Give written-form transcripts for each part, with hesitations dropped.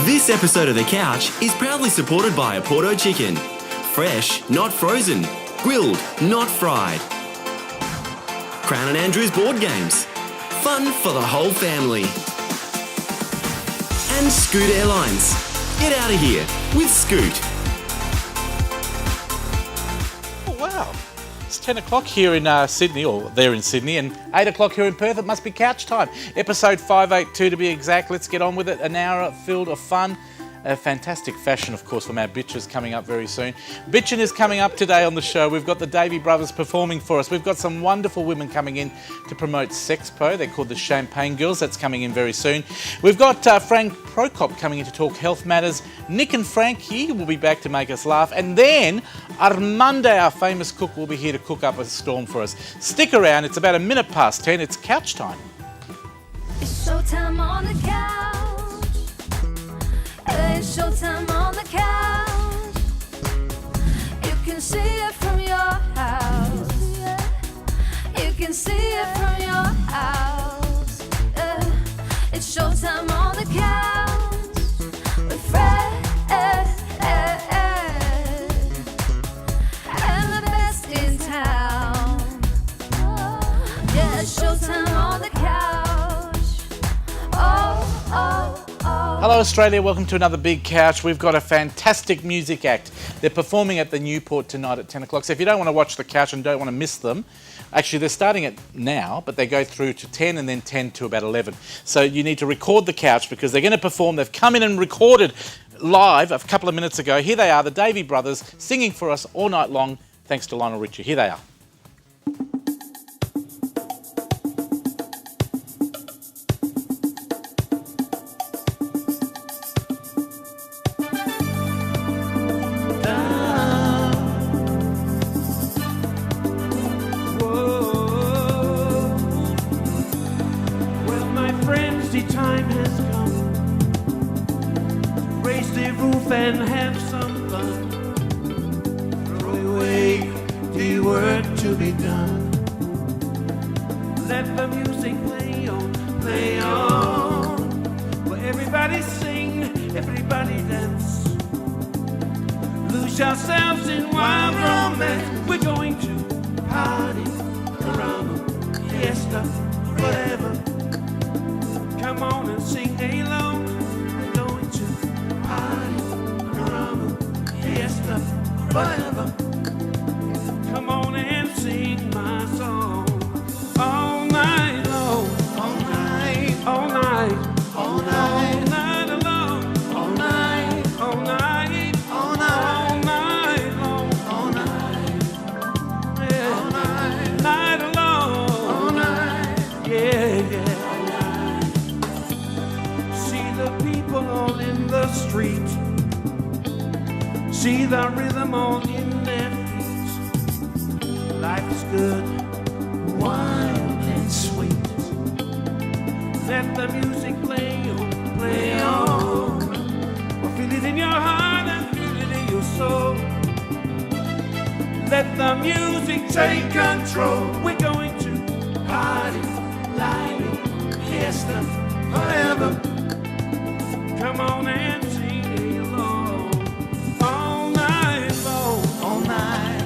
This episode of The Couch is proudly supported by Porto Chicken. Fresh, not frozen. Grilled, not fried. Crown and Andrews Board Games. Fun for the whole family. And Scoot Airlines. Get out of here with Scoot. Oh, wow. It's 10 o'clock here in Sydney, or there in Sydney, and 8 o'clock here in Perth. It must be couch time. Episode 582 to be exact. Let's get on with it. An hour filled of fun. A fantastic fashion, of course, from our bitches coming up very soon. Bitchin' is coming up today on the show. We've got the Davey Brothers performing for us. We've got some wonderful women coming in to promote Sexpo. They're called the Champagne Girls. That's coming in very soon. We've got Frank Prokop coming in to talk health matters. Nick and Frank, he will be back to make us laugh. And then Armando, our famous cook, will be here to cook up a storm for us. Stick around. It's about 10:10. It's couch time. It's showtime on the couch. It's showtime on the couch. You can see it from your house. You can see it from your house. It's showtime on the couch with Fred and the best in town. Yeah, it's showtime on the couch. Oh. Hello Australia, welcome to another Big Couch. We've got a fantastic music act. They're performing at the Newport tonight at 10 o'clock. So if you don't want to watch the couch and don't want to miss them, actually they're starting it now, but they go through to 10 and then 10 to about 11. So you need to record the couch because they're going to perform. They've come in and recorded live a couple of minutes ago. Here they are, the Davey Brothers, singing for us all night long, thanks to Lionel Richie. Here they are. Time has come. Raise the roof and have some fun. Throw away the work to be done. Let the music play on. For everybody sing, everybody dance. Lose yourselves in wild romance. We're going to party, caramba, fiesta, whatever. Come on and sing along. We're going to party, caramba, fiesta, whatever. Come on and sing my song. All night long, all night, all night, all night, all night long, all night, all night, all night, all night long, all night, yeah, all night, night long, all night, yeah. All in the street, see the rhythm all in their feet. Life is good, wild and sweet. Let the music play on. Or feel it in your heart and feel it in your soul. Let the music take control. We're going to party, light, fiesta, forever. Come on and sing along. All night long. All night.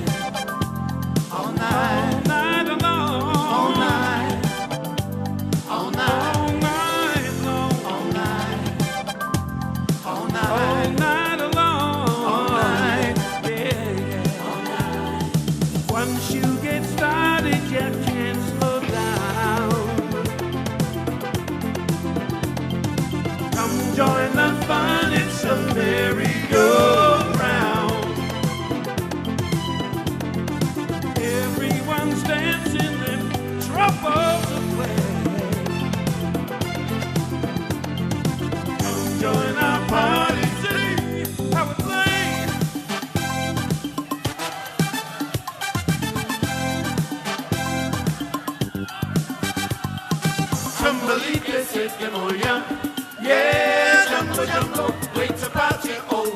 All night. All night long. All night. All night. All night long. All night. All night. All night long. All night. Yeah. All night. Once you get started, you can't slow down. Come join the fun, it's a merry-go-round. Everyone's dancing and troubles away. Come join our party, see how we play. Tumbly, que se te moya. Yeah, jumbo, jumbo, wait to party, oh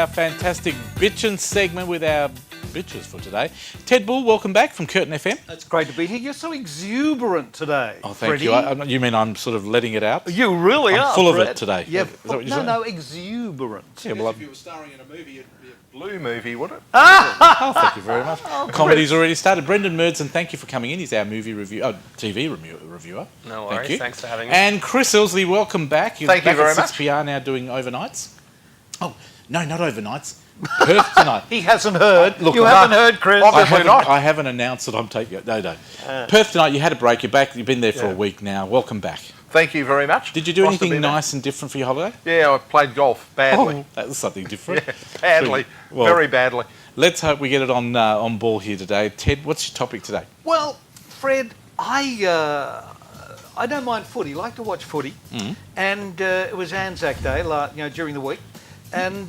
our fantastic bitchin' segment with our bitches for today. Ted Bull, welcome back from Curtin FM. It's great to be here. You're so exuberant today. Oh, thank Freddie. you. You mean I'm sort of letting it out? You really I'm are. full of Fred. it today. Yeah. Is that what you're saying? No, exuberant. Yeah, well, If you were starring in a movie, it'd be a blue movie, wouldn't it? oh, thank you very much. Comedy's already started. Brendan Murdson, thank you for coming in. He's our movie TV reviewer. No Thank worries. you. Thanks for having me. And Chris Ilsley, welcome back. You're Thank you back very at much. 6PR now doing overnights. Oh, no, not overnights. Perth tonight. He hasn't heard. Look, you haven't heard, Chris. I haven't announced that I'm taking it. No. Perth tonight, you had a break. You're back. You've been there for a week now. Welcome back. Thank you very much. Did you do Nice to be anything there. nice and different for your holiday? Yeah, I played golf badly. Oh, that was something different. Badly. Well, Very badly. Let's hope we get it on ball here today. Ted, what's your topic today? Well, Fred, I don't mind footy. I like to watch footy. And it was Anzac Day, during the week. And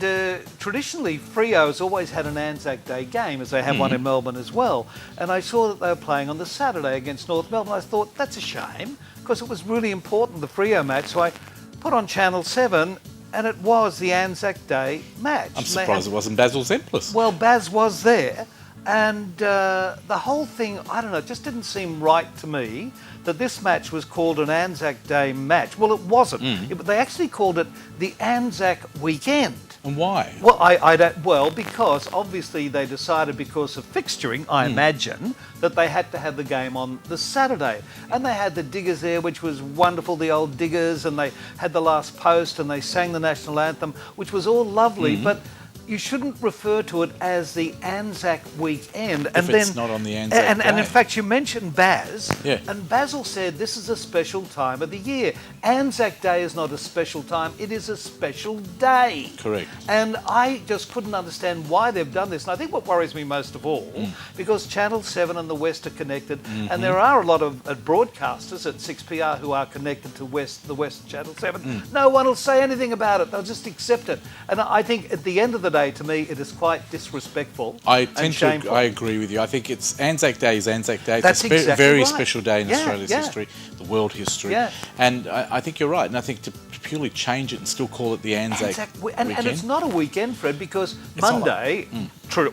traditionally, Freo has always had an Anzac Day game, as they have one in Melbourne as well. And I saw that they were playing on the Saturday against North Melbourne. I thought, that's a shame, because it was really important, the Freo match. So I put on Channel 7, and it was the Anzac Day match. I'm And they surprised had- it wasn't Basil Zemplis. Well, Baz was there, and the whole thing, I don't know, it just didn't seem right to me that this match was called an Anzac Day match. Well, it wasn't. They actually called it the Anzac Weekend. And why? Well, I don't. Well, because obviously they decided, because of fixturing, I imagine, that they had to have the game on the Saturday, and they had the Diggers there, which was wonderful, the old Diggers, and they had the last post, and they sang the national anthem, which was all lovely, but you shouldn't refer to it as the Anzac Weekend. If it's not on the Anzac and in Day. fact, you mentioned Baz, Yeah. and Basil said this is a special time of the year. Anzac Day is not a special time, it is a special day. Correct. And I just couldn't understand why they've done this. And I think what worries me most of all, because Channel 7 and the West are connected, and there are a lot of broadcasters at 6PR who are connected to the West Channel 7. No one will say anything about it. They'll just accept it. And I think at the end of the day, to me, it is quite disrespectful and shameful. I agree with you. I think it's Anzac Day is Anzac Day. That's It's a exactly very right. special day in Yeah, Australia's yeah. history, the world history. Yeah. And I think you're right. And I think to purely change it and still call it the Anzac and Weekend. it's not a weekend, Fred, because not Monday,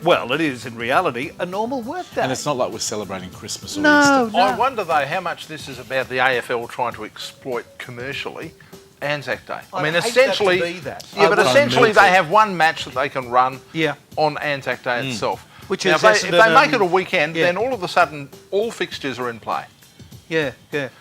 well, it is in reality a normal work day. And it's not like we're celebrating Christmas or No, Easter. no. I wonder, though, how much this is about the AFL trying to exploit commercially Anzac Day. I I'd mean, hate that to essentially, be that. yeah, I but would. essentially Milk it. they have one match that they can run Yeah. on Anzac Day itself. Which Now, is if they Essendon make it a and- weekend, yeah. then all of a sudden all fixtures are in play. Yeah.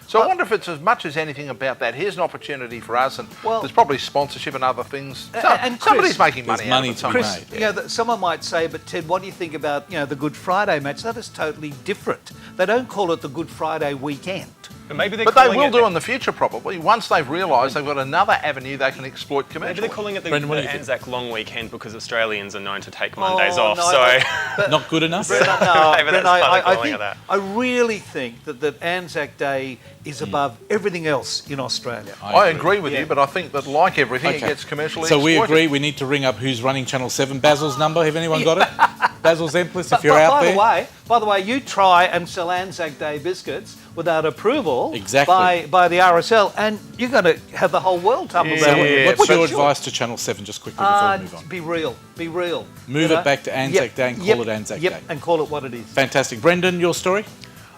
So I wonder if it's as much as anything about that. Here's an opportunity for us, and Well- there's probably sponsorship and other things. And Chris, Somebody's making there's money, money out to of be it. Chris, made. that someone might say, but Ted, what do you think about the Good Friday match? That is totally different. They don't call it the Good Friday weekend. But maybe they're But they calling will it do in the future, probably, once they've realised they've got another avenue they can exploit Maybe commercially. they're calling it the, Brendan, what do the you think? Anzac long weekend because Australians are known to take Mondays Oh, off. no, So Not good enough? No, Maybe that's why they're calling think, it that. I really think that Anzac Day is above everything else in Australia. I agree with you, but I think that, like everything, it gets commercially So we exploited. agree we need to ring up who's running Channel 7. Basil's number, have anyone got it? Basil Zemplis, if you're out there. By the way, you try and sell Anzac Day biscuits without approval Exactly. by the RSL, and you're going to have the whole world tumble So down. what's But your sure. advice to Channel 7, just quickly before we move on? Be real. Be real. Move it back to Anzac Day and call it Anzac Day. And call it what it is. Fantastic. Brendan, your story?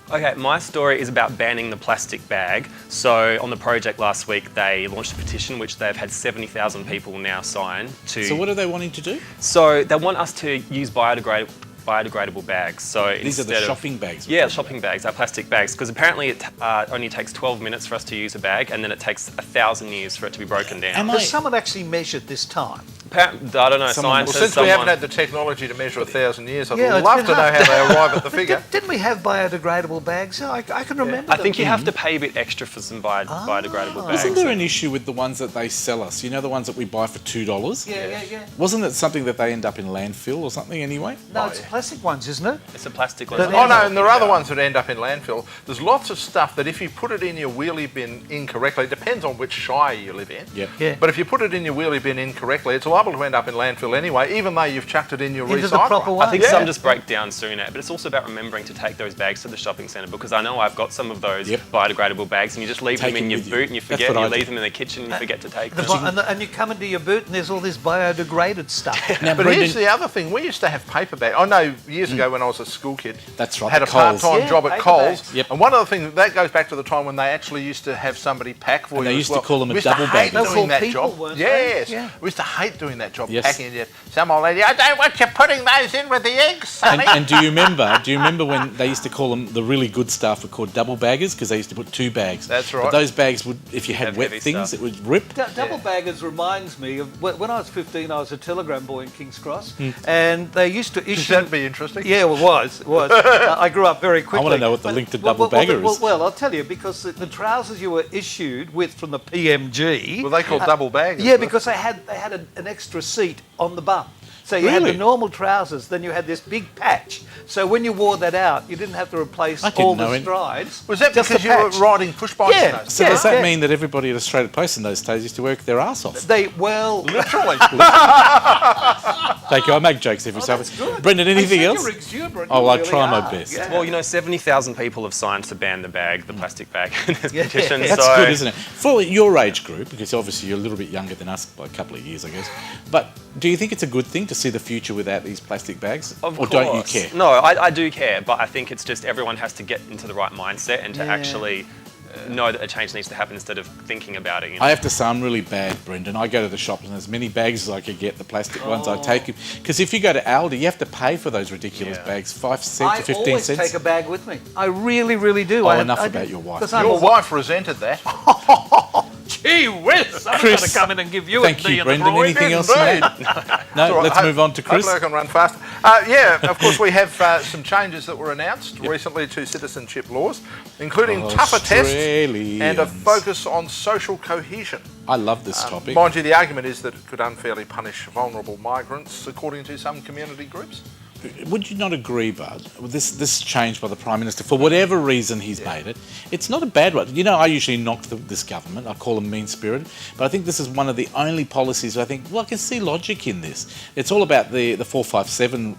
Okay, my story is about banning the plastic bag. So on the project last week, they launched a petition which they've had 70,000 people now sign to. So what are they wanting to do? So they want us to use biodegradable bags. So These are the instead of- shopping bags. we're Yeah, talking shopping bags, our plastic bags, because apparently it only takes 12 minutes for us to use a bag, and then it takes 1,000 years for it to be broken down. Am Has someone actually measured this time? I don't know, Someone- Well, scientists, since we haven't someone- had the technology to measure 1,000 years, I'd Yeah, it's love been to know hard. how they arrive at the figure. Didn't we have biodegradable bags? I can remember I think them. you have to pay a bit extra for some biodegradable bags. Isn't there an issue with the ones that they sell us? You know, the ones that we buy for $2? Yeah. Wasn't it something that they end up in landfill or something anyway? No, it's plastic ones, isn't it? It's a plastic one. But Oh no, and there are other ones that end up in landfill. There's lots of stuff that if you put it in your wheelie bin incorrectly, it depends on which shire you live in. Yep. Yeah. But if you put it in your wheelie bin incorrectly, it's a lot liable to end up in landfill anyway, even though you've chucked it in your Into the recycler. proper one. I think Yeah. some just break down sooner, but it's also about remembering to take those bags to the shopping centre, because I know I've got some of those Yep. biodegradable bags and you just leave Take them in them your with you. boot and you That's forget, what you I do. leave them in the kitchen and you forget to take them. And you come into your boot and there's all this biodegraded stuff. Now, But Brendan, here's the other thing. We used to have paper bags. I know years ago when I was a school kid, That's right, had a the Coles. part-time Yeah, job at paper Coles. bags. Yep. And one of the things, that goes back to the time when they actually used to have somebody pack for And you they as used to well. call them a We used to double hate bagger. They were doing that people, job. weren't they? Yes. Yeah. We used to hate doing that job, Yes. packing it. Some old lady, I don't want you putting those in with the eggs, sonny. and do you remember when they used to call them, the really good stuff were called double baggers, because they used to put 2 bags. That's But right. those bags would, if you had Have wet heavy things, stuff. it would rip. Double baggers reminds me of when I was 15. I was a telegram boy in King's Cross, and they used to issue. That'd be interesting. Yeah, it was. I grew up very quickly. I want to know what the link to Well, double bagger is. Well, I'll tell you, because the trousers you were issued with from the PMG. Well, they call double baggers. Yeah, because they had an extra seat on the bum. So you had Really? the normal trousers, then you had this big patch. So when you wore that out, you didn't have to replace I didn't all know the it. strides. Was that just because the you were patch. riding push bikes Yeah. in those? So Yeah, does that yeah. mean that everybody at Australia Post in those days used to work their ass off? Literally. Thank you. I make jokes every so That's often. good. Brendan, anything They said else? you're exuberant, Oh, you I really try my are. best. Yeah. Well, 70,000 people have signed to ban the bag, the plastic bag in this Yeah. petition. That's so good, isn't it? For your age group, because obviously you're a little bit younger than us by a couple of years, I guess. But do you think it's a good thing to see the future without these plastic bags? Of or course. don't you care? No, I do care, but I think it's just everyone has to get into the right mindset and to actually know that a change needs to happen instead of thinking about it. You know? I have to say I'm really bad, Brendan. I go to the shops and as many bags as I could get, the plastic ones, I take them. Because if you go to Aldi, you have to pay for those ridiculous Yeah. bags, 5 cents I or 15 always cents. take a bag with me. I really, really do. Oh, I enough I about do. your wife. 'Cause I'm Your a- wife resented that. Gee whiz! I'm going Chris, to come in and give you Thank a D you, in the Brendan. groin. Anything else? Indeed. No, All right, let's move on to Chris. Hopefully I can run fast. Yeah, of course we have some changes that were announced recently to citizenship laws, including tougher tests and a Australians. focus on social cohesion. I love this topic. Mind you, the argument is that it could unfairly punish vulnerable migrants, according to some community groups. Would you not agree, Bud? With this change by the Prime Minister, for whatever reason he's made it, it's not a bad one. You know, I usually knock this government. I call them mean-spirited. But I think this is one of the only policies where I think, well, I can see logic in this. It's all about the 457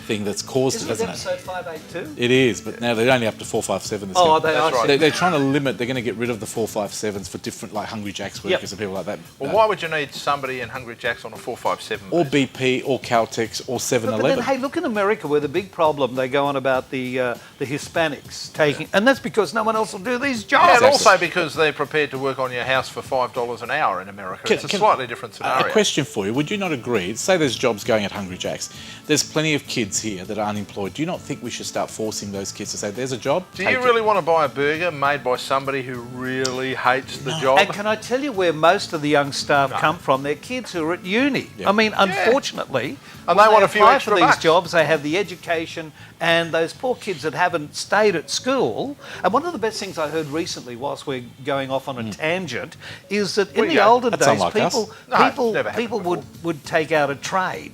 thing that's caused it, Isn't it isn't it? episode 582? It is, but now they're only up to 457. this Oh, year. they That's are. right. They're trying to limit. They're going to get rid of the 457s for different, like Hungry Jack's workers and people like that. Well, why would you need somebody in Hungry Jack's on a 457? Or base? BP, or Caltex, or But then, 7-Eleven. hey, look in America where the big problem they go on about the Hispanics taking, and that's because no one else will do these jobs. Yeah, and Exactly. also because they're prepared to work on your house for $5 an hour in America. Can- It's a can- slightly different A scenario. question for you. Would you not agree? Say there's jobs going at Hungry Jack's. There's plenty of kids here that are unemployed. Do you not think we should start forcing those kids to say, there's a job? Do take you it." really want to buy a burger made by somebody who really hates the job? And can I tell you where most of the young staff come from? They're kids who are at uni. Yeah. I mean, unfortunately, And when they want a few apply extra for these bucks. jobs. They have the education, and those poor kids that haven't stayed at school. And one of the best things I heard recently, whilst we're going off on a tangent, is that in We the go. olden That's days, unlike us. people No, people never happened people before. would take out a trade,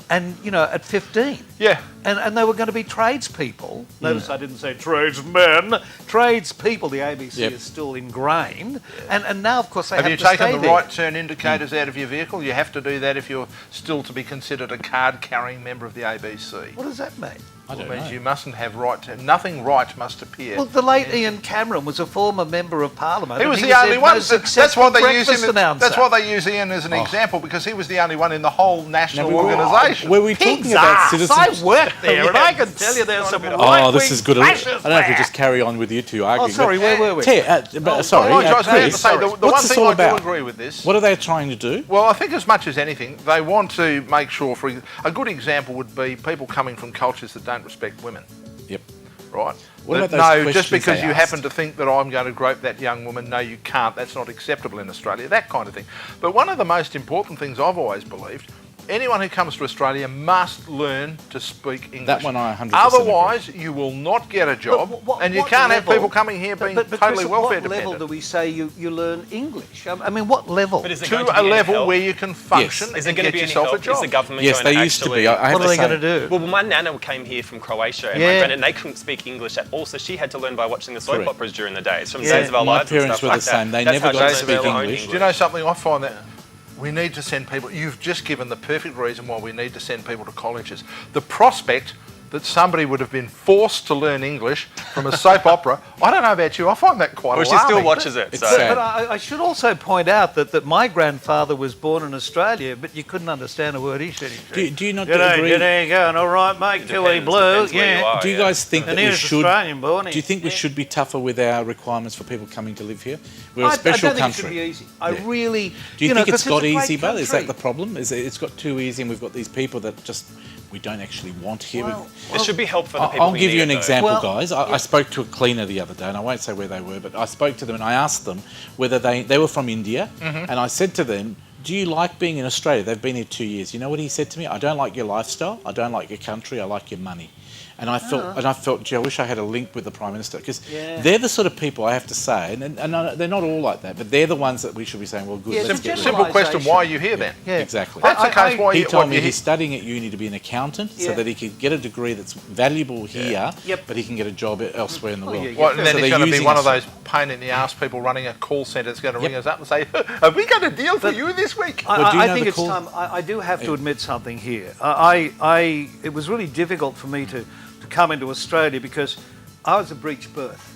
and at 15. Yeah. And they were going to be tradespeople. Notice I didn't say tradesmen. Tradespeople, the ABC Yep. is still ingrained. And now, of course, they have, Have you to stay taken the there. right turn indicators out of your vehicle? You have to do that if you're still to be considered a card-carrying member of the ABC. What does that mean? I It don't means know. you mustn't have right to... Nothing right must appear. Well, the late Ian Cameron was a former member of Parliament. He and was the their only one. most That's successful why they use breakfast him. announcer. That's why they use Ian as an example, because he was the only one in the whole national Now, organisation. Were we talking Pig's about ass. citizens? I worked there, and I can tell you there's some Oh, this is good. I fascists don't know if we there. just carry on with you two arguing. sorry, but- where were we? Sorry, I have to Chris, say, the one what's this thing all I do about? agree with this. What are they trying to do? Well, I think as much as anything, they want to make sure, a good example would be people coming from cultures that don't respect women, Yep. right? What That, about those no, just questions because they you asked? happen to think that I'm going to grope that young woman, no, you can't. That's not acceptable in Australia, that kind of thing. But one of the most important things I've always believed, anyone who comes to Australia must learn to speak English. That one I 100% Otherwise, you will not get a job, and you What can't level- have people coming here being but totally Chris, welfare what level dependent. do we say you learn English? I mean, what level? But is it To going to a be any level help? where you can function Yes. Is it and going to get be any yourself a help? Is job. the government Yes, going they to used to actually... be. I have What to are they say, going to do? Well, my nana came here from Croatia, and Yeah. my granddad, and they couldn't speak English at all, so she had to learn by watching the soap Correct. operas during the day. It's from Yeah. Days of Our My Lives and parents stuff were like the same. that. They That's never how got she to learned speak their own English. Do you know something? I find that We need to send people. You've just given the perfect reason why we need to send people to colleges. The prospect that somebody would have been forced to learn English from a soap opera. I don't know about you, I find that quite Well, she alarming. still watches it. It's So. sad. But I should also point out that my grandfather was born in Australia, but you couldn't understand a word he said. Do you not G'day, agree? g'day, going all right, mate? Kiwi blue, Depends where you are, Do you yeah. guys think that And we here's should? Australian born. Do you think we should be tougher with our requirements for people coming to live here? We're a I special don't think country. it should be easy. I Yeah. really. Do you know, think it's 'cause got a great easy, but is that country. the problem? Is it, it's got too easy, and we've got these people that just we don't actually want here. It should be help for the people I'll who give you need an it, though. example, Well, guys. I spoke to a cleaner the other day, and I won't say where they were, but I spoke to them and I asked them whether they were from India, and I said to them, do you like being in Australia? They've been here 2 years. You know what he said to me? I don't like your lifestyle. I don't like your country. I like your money. And I felt, gee, I wish I had a link with the Prime Minister, because they're the sort of people, I have to say, and they're not all like that, but they're the ones that we should be saying, well, good, Yeah, let's some get rid of Simple them. question, why are you here then? Yeah. Exactly. That's the case, why He you... told what me you- he's studying at uni to be an accountant so Yeah. that he could get a degree that's valuable here, Yep. but he can get a job elsewhere in the world. yeah, Well, and then So he's they're going to be using one of us. those pain in the ass people running a call centre that's going to Yep. ring us up and say, have we got a deal for you this week? Well, do you I know think the it's call- time. I do have to admit something here. It was really difficult for me to come into Australia because I was a breech birth,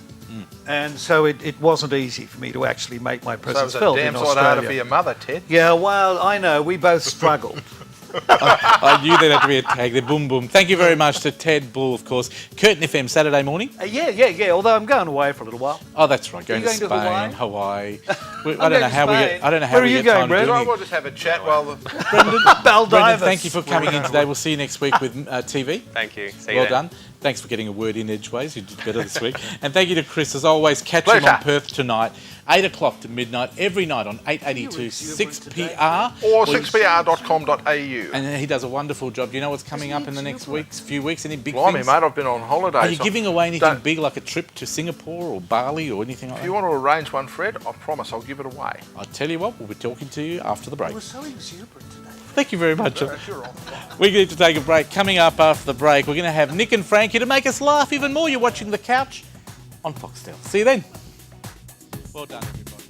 and so it wasn't easy for me to actually make my So it presence was a felt damn in sight harder for Australia. your mother, Ted. Yeah, well, I know we both struggled. I knew there'd have to be a tag there. Boom, boom. Thank you very much to Ted Bull, of course. Curtin FM, Saturday morning. Yeah. Although I'm going away for a little while. Oh, that's right. Going, going to to Spain, Hawaii? Hawaii. I I'm don't know going to how we Spain. get. I don't know how Where we are you get going, time Brad? to do Right, anything. we'll just have a chat while the... Brendan, Baldivis. thank you for coming in today. We'll see you next week with TV. Thank you. See you Well then. done. Thanks for getting a word in edgeways. You did better this week. And thank you to Chris, as always. Catch him on Pleasure. Perth tonight, 8 o'clock to midnight, every night on 882 6PR. Or 6pr.com.au. And he does a wonderful job. Do you know what's coming up in the next few weeks? Any big Blimey, things? mate, I've been on holiday. Are you so giving away anything don't- big, like a trip to Singapore or Bali or anything like If you that? want to arrange one, Fred, I promise I'll give it away. I'll tell you what, we'll be talking to you after the break. We're so exuberant today. Thank you very much. We need to take a break. Coming up after the break, we're going to have Nick and Frankie to make us laugh even more. You're watching The Couch on Foxtel. See you then. Well done, everybody.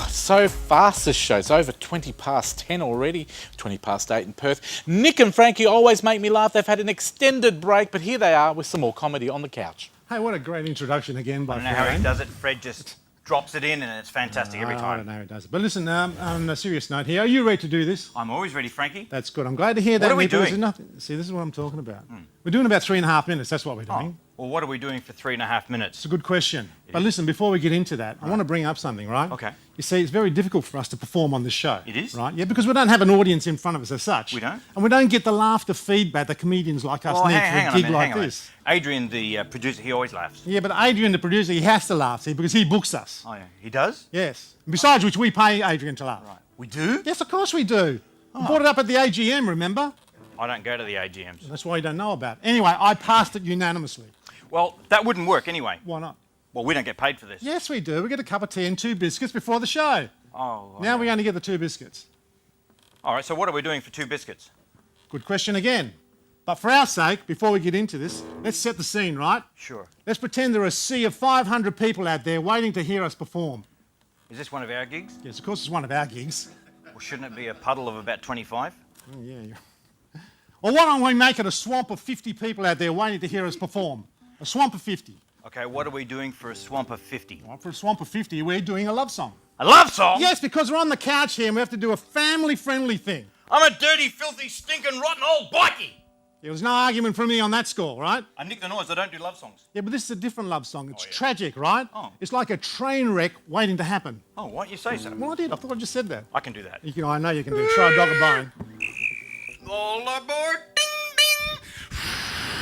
So fast this show. It's over 20 past 10 already, 20 past 8 in Perth. Nick and Frankie always make me laugh. They've had an extended break, but here they are with some more comedy on the couch. Hey, what a great introduction again by I don't know how he Fran. does it. Fred just drops it in and it's fantastic every I time. don't know how he does it. But listen, on a serious note here, are you ready to do this? I'm always ready, Frankie. That's good. I'm glad to hear that. are we Nicholas. doing? Nothing. See, this is what I'm talking about. We're doing about 3.5 minutes. That's what we're doing. Well, what are we doing for 3.5 minutes? It's a good question. But listen, before we get into that, I want to bring up something, right? Okay. You see, it's very difficult for us to perform on this show. It is? Right? Yeah, because we don't have an audience in front of us as such. We don't? And we don't get the laughter feedback that comedians like us Well, need hang for on a a gig minute, like hang on a minute. this. Adrian, the producer, he always laughs. Yeah, but Adrian, the producer, he has to laugh, see, because he books us. Oh, yeah. He does? Yes. Besides which, we pay Adrian to laugh. Right. We do? Yes, of course we do. We brought it up at the AGM, remember? I don't go to the AGMs. That's why you don't know about it. Anyway, I passed it unanimously. Well, that wouldn't work anyway. Why not? Well, we don't get paid for this. Yes, we do. We get a cup of tea and 2 biscuits before the show. Oh, Now we only get the 2 biscuits. all right, so what are we doing for 2 biscuits? Good question again. But for our sake, before we get into this, let's set the scene, right? Sure. Let's pretend there are a sea of 500 people out there waiting to hear us perform. Is this one of our gigs? Yes, of course it's one of our gigs. Or shouldn't it be a puddle of about 25? Oh, yeah. Or why don't we make it a swamp of 50 people out there waiting to hear us perform? A swamp of 50. Okay, what are we doing for a swamp of 50? Well, for a swamp of 50, we're doing a love song. A love song? Yes, because we're on the couch here and we have to do a family-friendly thing. I'm a dirty, filthy, stinking, rotten old bikie! There was no argument from me on that score, right? I nick the noise, I don't do love songs. Yeah, but this is a different love song. It's tragic, right? Oh. It's like a train wreck waiting to happen. Oh, why don't you say so? Well, I did. I thought I just said that. I can do that. You can, I know you can do it. Try a dog a bone. All aboard! Ding, ding!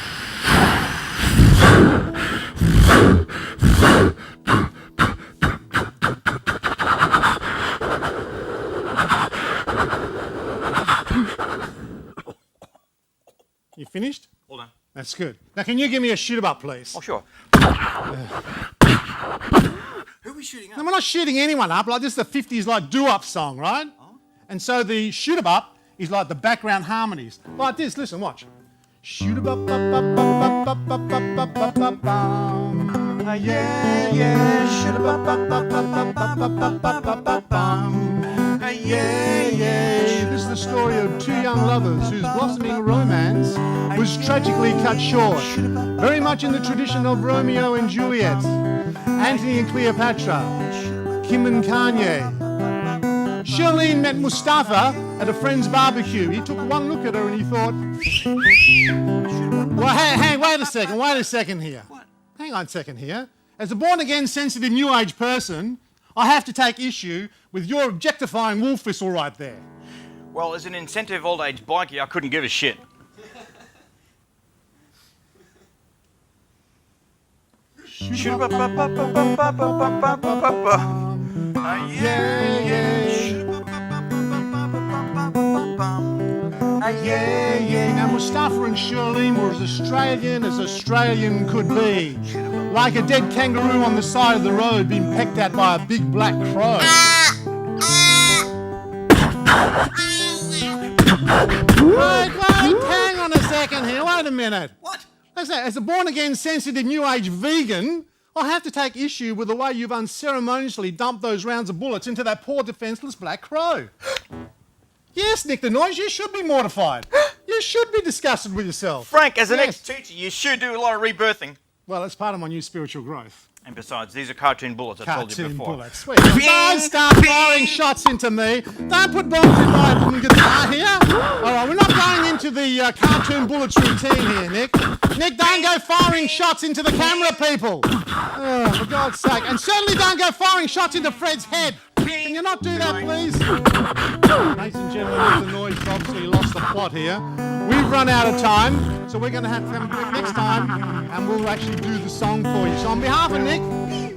You finished? All done. That's good. Now, can you give me a shoot 'em up, please? Oh, sure. Who are we shooting No, at? we're not shooting anyone up. Like this, the 50s like do-up song, right? And so the shoot 'em up is like the background harmonies. Like this. Listen, watch. Shoot a bum bum bum bum bum bum bum bum bum bum bum. Yeah, yeah. Shoot a bum bum bum bum bum bum bum bum bum bum bum. Yeah, yeah. This is the story of two young lovers whose blossoming romance was tragically cut short. Very much in the tradition of Romeo and Juliet, Antony and Cleopatra, Kim and Kanye. Shirlene met Mustafa at a friend's barbecue. He took one look at her and he thought, well, hey, wait a second here. Hang on a second here. As a born-again, sensitive, new age person, I have to take issue with your objectifying wolf whistle right there. Well, as an incentive old-age bikie, I couldn't give a shit. Yeah. Now, Mustafa and Shirlene were as Australian could be. Like a dead kangaroo on the side of the road being pecked at by a big black crow. Wait, hang on a second here. Wait a minute. What? As a born-again, sensitive, new-age vegan, I have to take issue with the way you've unceremoniously dumped those rounds of bullets into that poor, defenceless black crow. Yes, Nick the Noise, you should be mortified. You should be disgusted with yourself. Frank, as an Yes. ex-teacher, you should do a lot of rebirthing. Well, it's part of my new spiritual growth. And besides, these are cartoon bullets, I told you Cartoon before. bullets. Sweet. Don't start firing shots into me. Don't put bombs in my guitar here. All right, we're not going into the cartoon bullets routine here, Nick. Nick, don't go firing shots into the camera, people. Oh, for God's sake. And certainly don't go firing shots into Fred's head. Can you not do that, please? Ladies and gentlemen, Nick the Noise obviously lost the plot here. We've run out of time, so we're going to have to come back next time, and we'll actually do the song for you. So on behalf of Nick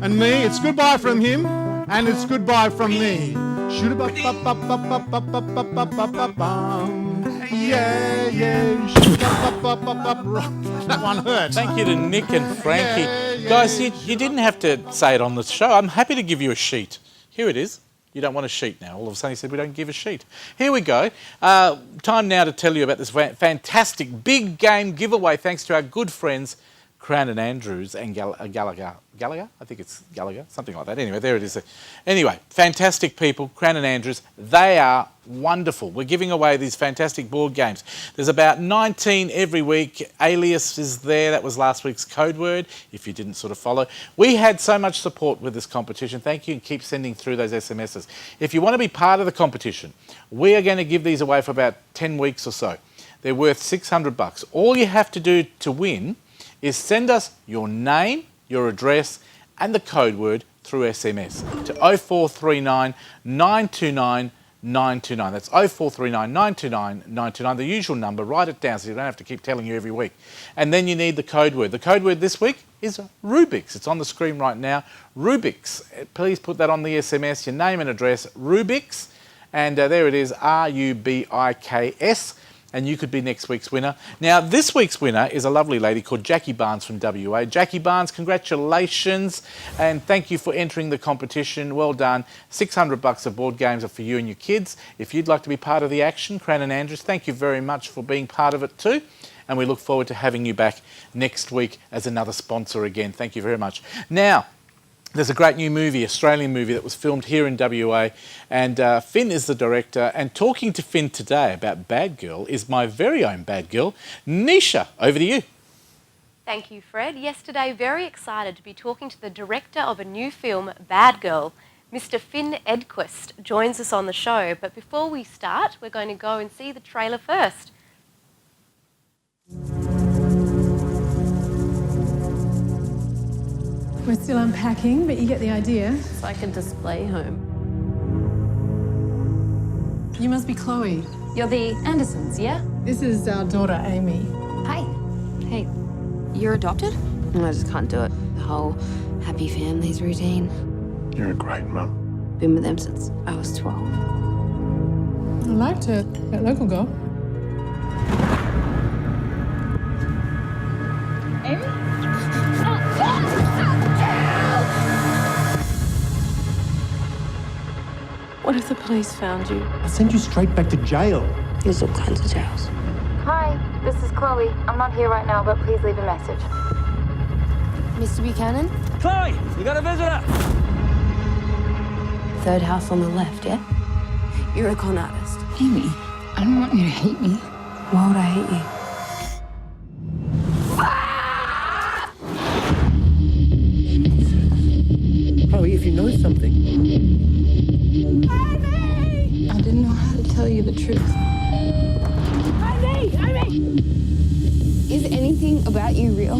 and me, it's goodbye from him, and it's goodbye from me. Shoot a bum bum bum bum bum bum bum bum bum bum bum bum. Yeah. Shoot a bum bum bum bum. That one hurt. Thank you to Nick and Frankie. Yeah. Guys, you didn't have to say it on the show. I'm happy to give you a sheet. Here it is. You don't want a sheet now. All of a sudden he said we don't give a sheet. Here we go. Time now to tell you about this fantastic big game giveaway thanks to our good friends Crown and Andrews and Gallagher. Gallagher? I think it's Gallagher, something like that. Anyway, there it is. Anyway, fantastic people, Crown and Andrews. They are wonderful. We're giving away these fantastic board games. There's about 19 every week. Alias is there. That was last week's code word, if you didn't sort of follow. We had so much support with this competition. Thank you, and keep sending through those SMSs. If you want to be part of the competition, we are going to give these away for about 10 weeks or so. They're worth $600. All you have to do to win is send us your name, your address and the code word through SMS to 0439 929 929. That's 0439 929 929, the usual number. Write it down so you don't have to keep telling you every week. And then you need the code word. The code word this week is Rubik's. It's on the screen right now. Rubik's. Please put that on the SMS, your name and address, Rubik's. And there it is, RUBIKS. And you could be next week's winner. Now, this week's winner is a lovely lady called Jackie Barnes from WA. Jackie Barnes, congratulations, and thank you for entering the competition. Well done. $600 of board games are for you and your kids. If you'd like to be part of the action, Crown and Andrews, thank you very much for being part of it too. And we look forward to having you back next week as another sponsor again. Thank you very much. Now, there's a great new movie, Australian movie, that was filmed here in WA, and Finn is the director. And talking to Finn today about Bad Girl is my very own Bad Girl, Nisha. Over to you. Thank you, Fred. Yesterday, very excited to be talking to the director of a new film, Bad Girl. Mr. Finn Edquist joins us on the show. But before we start, we're going to go and see the trailer first. We're still unpacking, but you get the idea. It's like a display home. You must be Chloe. You're the Andersons, yeah? This is our daughter, Amy. Hi. Hey, you're adopted? I just can't do it. The whole happy families routine. You're a great mum. Been with them since I was 12. I liked her, that local girl. Amy? What if the police found you? I'll send you straight back to jail. There's all kinds of jails. Hi. This is Chloe. I'm not here right now, but please leave a message. Mr. Buchanan? Chloe, you got a visitor. Third house on the left, yeah? You're a con artist. Amy, I don't want you to hate me. Why would I hate you? Chloe, if you know something... I didn't know how to tell you the truth. Is anything about you real?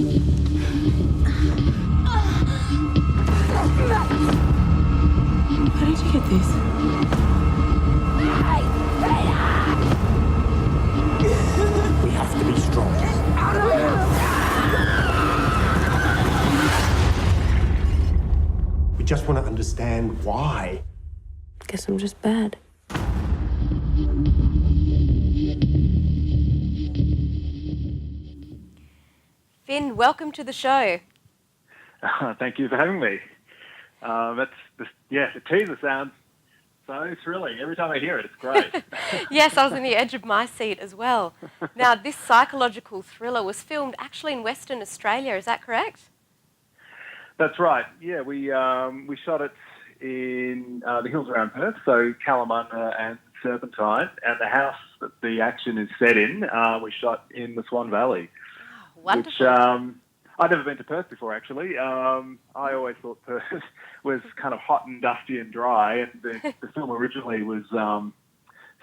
Where did you get these? We have to be strong. We just want to understand why. Guess I'm just bad. Finn, welcome to the show. Thank you for having me. The teaser sounds so thrilling. Every time I hear it, it's great. Yes, I was on the edge of my seat as well. Now, this psychological thriller was filmed actually in Western Australia, is that correct? That's right. Yeah, we shot it in the hills around Perth, so Kalamunda and Serpentine, and the house that the action is set in, we shot in the Swan Valley. Wonderful. Which I'd never been to Perth before, actually. I always thought Perth was kind of hot and dusty and dry, and the film originally was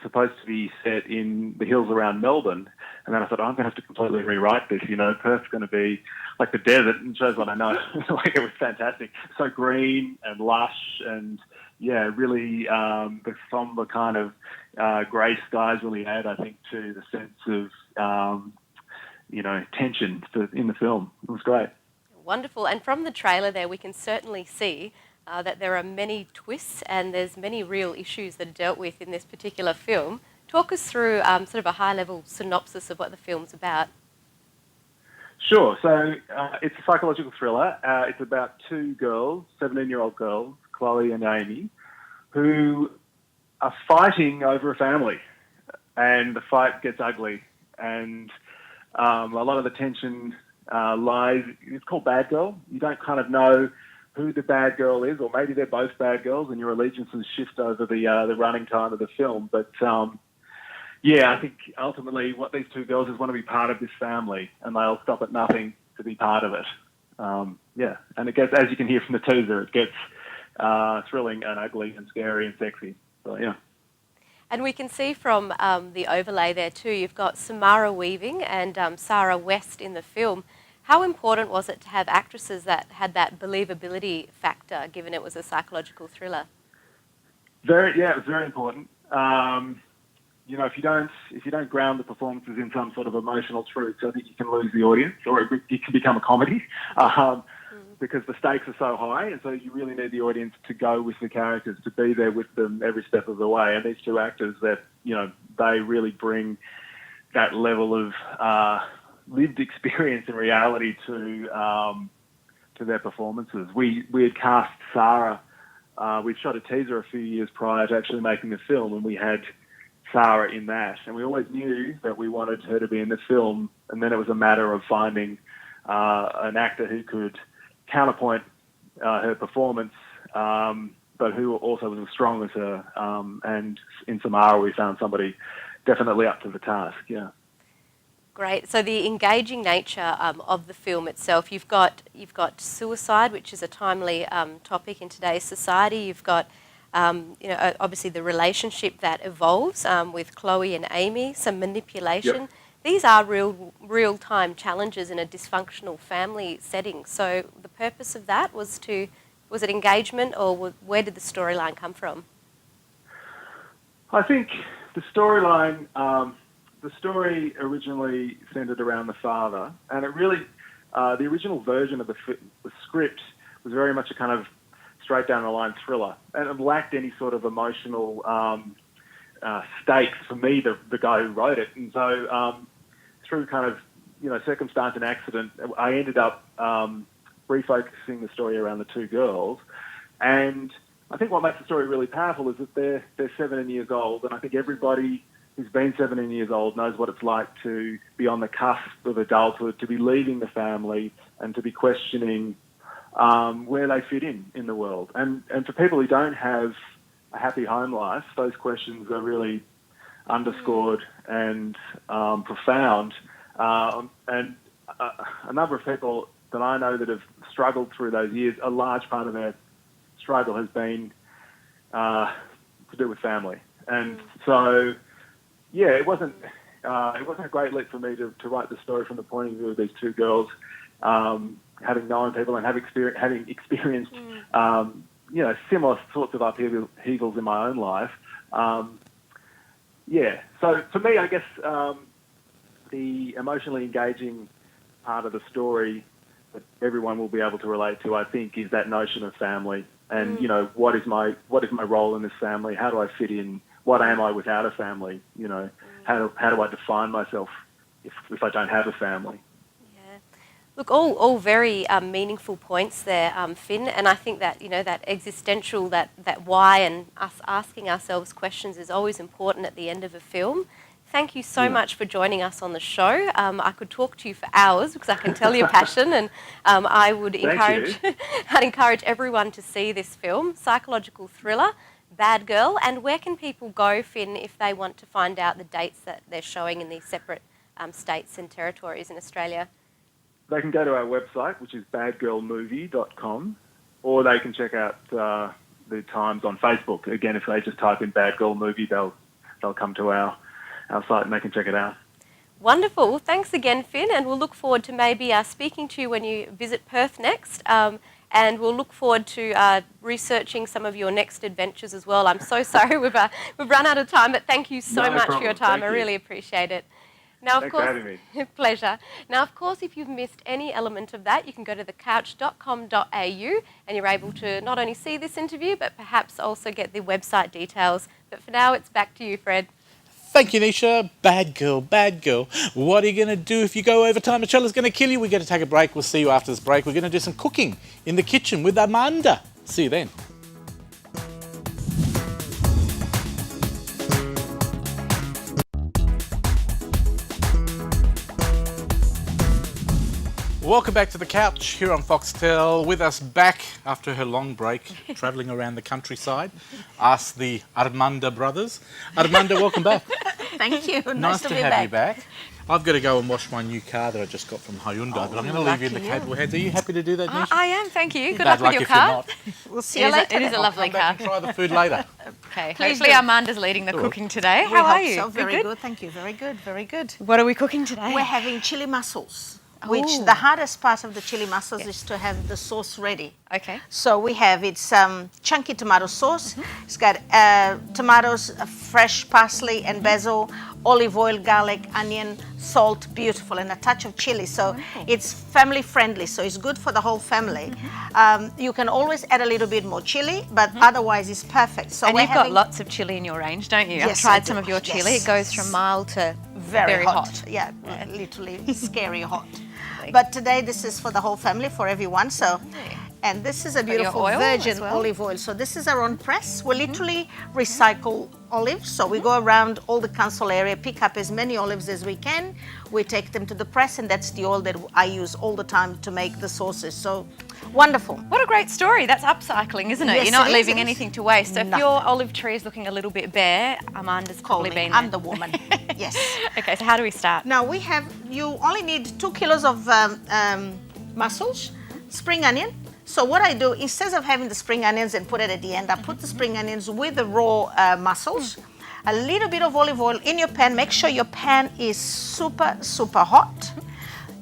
supposed to be set in the hills around Melbourne. And then I thought, I'm going to have to completely rewrite this. You know, Perth's going to be like the desert, and shows what I know. Like, it was fantastic. So green and lush, and yeah, really the somber kind of grey skies really add, I think, to the sense of tension in the film. It was great. Wonderful. And from the trailer there, we can certainly see that there are many twists and there's many real issues that are dealt with in this particular film. Talk us through sort of a high-level synopsis of what the film's about. Sure. So it's a psychological thriller. It's about two girls, 17-year-old girls, Chloe and Amy, who are fighting over a family. And the fight gets ugly. And a lot of the tension lies, it's called Bad Girl. You don't kind of know who the bad girl is, or maybe they're both bad girls and your allegiances shift over the running time of the film. But I think ultimately what these two girls is want to be part of this family, and they'll stop at nothing to be part of it. And it gets, as you can hear from the teaser, it gets thrilling and ugly and scary and sexy. So, yeah. And we can see from the overlay there too, you've got Samara Weaving and Sarah West in the film. How important was it to have actresses that had that believability factor, given it was a psychological thriller? It was very important. If you don't ground the performances in some sort of emotional truth, I think you can lose the audience, or it can become a comedy. Because the stakes are so high, and so you really need the audience to go with the characters, to be there with them every step of the way. And these two actors, they really bring that level of lived experience and reality to their performances. We had cast Sarah. We'd shot a teaser a few years prior to actually making the film, and we had Sarah in that. And we always knew that we wanted her to be in the film, and then it was a matter of finding an actor who could counterpoint her performance, but who also was as strong as her. And in Samara, we found somebody definitely up to the task. Yeah. Great. So the engaging nature of the film itself, you've got suicide, which is a timely topic in today's society. You've got obviously the relationship that evolves with Chloe and Amy, some manipulation. Yep. These are real-time challenges in a dysfunctional family setting. So the purpose of that was it engagement, or where did the storyline come from? I think the storyline, the story originally centered around the father, and it really, the original version of the script was very much a kind of straight down the line thriller, and it lacked any sort of emotional stakes for me, the guy who wrote it. And so through kind of circumstance and accident, I ended up refocusing the story around the two girls. And I think what makes the story really powerful is that they're 17 years old, and I think everybody who's been 17 years old knows what it's like to be on the cusp of adulthood, to be leaving the family and to be questioning where they fit in the world. And for people who don't have a happy home life, those questions are really underscored and profound. And a number of people that I know that have struggled through those years, a large part of their struggle has been to do with family. And so, yeah, it wasn't a great leap for me to write the story from the point of view of these two girls, having known people and having experienced similar sorts of upheavals in my own life. So for me, I guess the emotionally engaging part of the story that everyone will be able to relate to, I think, is that notion of family. And what is my role in this family? How do I fit in? What am I without a family? How do I define myself if I don't have a family? Yeah, look, all very meaningful points there, Finn. And I think that that existential, that why, and us asking ourselves questions is always important at the end of a film. Thank you so much for joining us on the show. I could talk to you for hours because I can tell your passion, and I would I'd encourage everyone to see this film, psychological thriller, Bad Girl. And where can people go, Finn, if they want to find out the dates that they're showing in these separate states and territories in Australia? They can go to our website, which is badgirlmovie.com, or they can check out the times on Facebook. Again, if they just type in Bad Girl Movie, they'll come to our site and they can check it out. Wonderful. Well, thanks again, Finn, and we'll look forward to maybe speaking to you when you visit Perth next. And we'll look forward to researching some of your next adventures as well. I'm so sorry we've run out of time, but thank you so much for your time. I really appreciate it. Now, of course, Thanks for having me. Pleasure. Now, of course, if you've missed any element of that, you can go to thecouch.com.au and you're able to not only see this interview, but perhaps also get the website details. But for now, it's back to you, Fred. Thank you, Nisha. Bad girl, bad girl. What are you going to do if you go overtime? Michela's going to kill you. We're going to take a break. We'll see you after this break. We're going to do some cooking in the kitchen with Amanda. See you then. Welcome back to The Couch here on Foxtel. With us back after her long break, travelling around the countryside. Ask the Armanda brothers. Armanda, welcome back. Thank you. Nice to have you back. I've got to go and wash my new car that I just got from Hyundai, but I'm going to leave you in the capable hands. Are you happy to do that, Nisha? I am, thank you. Good Bad luck with your car. Not. We'll see you later. It is a lovely car. And try the food later. Okay. Hopefully Amanda's leading the cooking today. How are you? So. Very good, thank you. Very good, very good. What are we cooking today? We're having chili mussels. Which the hardest part of the chili mussels is to have the sauce ready. Okay. So we have chunky tomato sauce. It's got tomatoes, fresh parsley and basil, olive oil, garlic, onion, salt, beautiful, and a touch of chili. So it's family friendly, so it's good for the whole family. You can always add a little bit more chili, but otherwise it's perfect. So and you've got lots of chili in your range, don't you? Yes, I've tried some of your chili. Yes. It goes from mild to very hot. Yeah, literally scary hot. But today this is for the whole family, for everyone. So, and this is a beautiful virgin olive oil. So this is our own press. We literally recycle olives. So we go around all the council area, pick up as many olives as we can. We take them to the press, and that's the oil that I use all the time to make the sauces. So wonderful. What a great story. That's upcycling, isn't it? Yes, You're not it leaving is. anything to waste. So if your olive tree is looking a little bit bare, Amanda's probably been there. I'm the woman. Yes. Okay, so how do we start? Now you only need 2 kilos of mussels, spring onion. So what I do, instead of having the spring onions and put it at the end, I put the spring onions with the raw mussels, a little bit of olive oil in your pan. Make sure your pan is super, super hot.